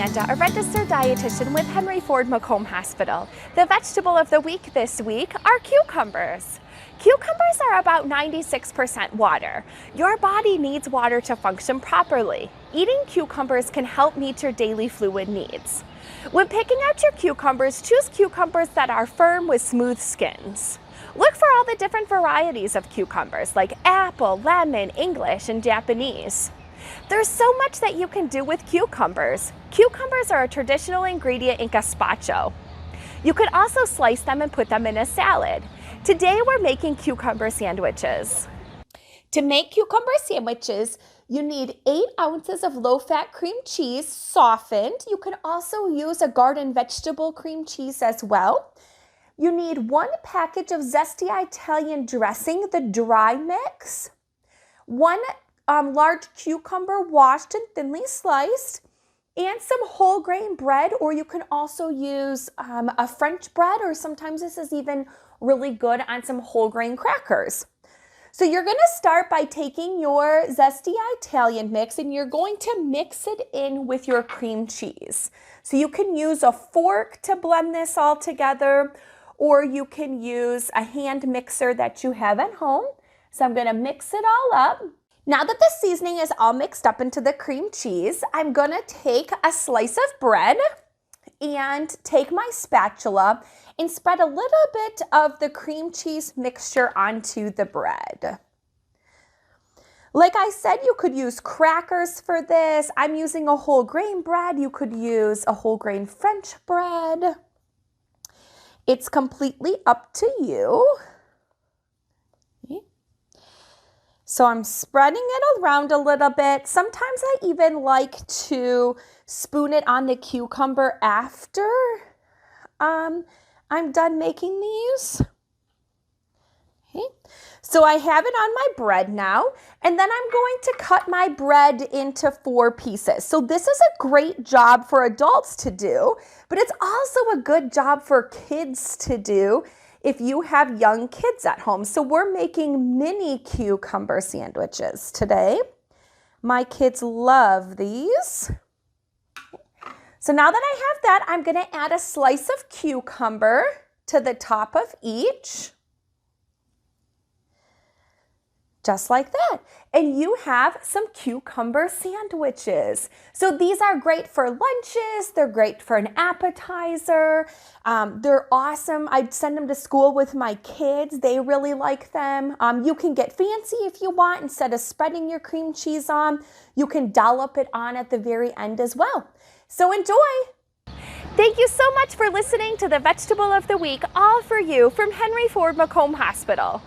Amanda, a registered dietitian with Henry Ford Macomb Hospital. The vegetable of the week this week are cucumbers. Cucumbers are about 96% water. Your body needs water to function properly. Eating cucumbers can help meet your daily fluid needs. When picking out your cucumbers, choose cucumbers that are firm with smooth skins. Look for all the different varieties of cucumbers like apple, lemon, English, and Japanese. There's so much that you can do with cucumbers. Cucumbers are a traditional ingredient in gazpacho. You could also slice them and put them in a salad. Today we're making cucumber sandwiches. To make cucumber sandwiches, you need 8 ounces of low-fat cream cheese, softened. You can also use a garden vegetable cream cheese as well. You need 1 package of zesty Italian dressing, the dry mix, 1 large cucumber washed and thinly sliced, and some whole grain bread, or you can also use a French bread, or sometimes this is even really good on some whole grain crackers. So you're going to start by taking your zesty Italian mix and you're going to mix it in with your cream cheese. So you can use a fork to blend this all together, or you can use a hand mixer that you have at home. So I'm going to mix it all up. Now that the seasoning is all mixed up into the cream cheese, I'm going to take a slice of bread and take my spatula and spread a little bit of the cream cheese mixture onto the bread. Like I said, you could use crackers for this. I'm using a whole grain bread. You could use a whole grain French bread. It's completely up to you. So I'm spreading it around a little bit. Sometimes I even like to spoon it on the cucumber after I'm done making these. Okay. So I have it on my bread now, and then I'm going to cut my bread into 4 pieces. So this is a great job for adults to do, but it's also a good job for kids to do if you have young kids at home. So we're making mini cucumber sandwiches today. My kids love these. So now that I have that, I'm going to add a slice of cucumber to the top of each. Just like that. And you have some cucumber sandwiches. So these are great for lunches. They're great for an appetizer. They're awesome. I'd send them to school with my kids. They really like them. You can get fancy if you want. Instead of spreading your cream cheese on, you can dollop it on at the very end as well. So enjoy. Thank you so much for listening to the Vegetable of the Week, all for you from Henry Ford Macomb Hospital.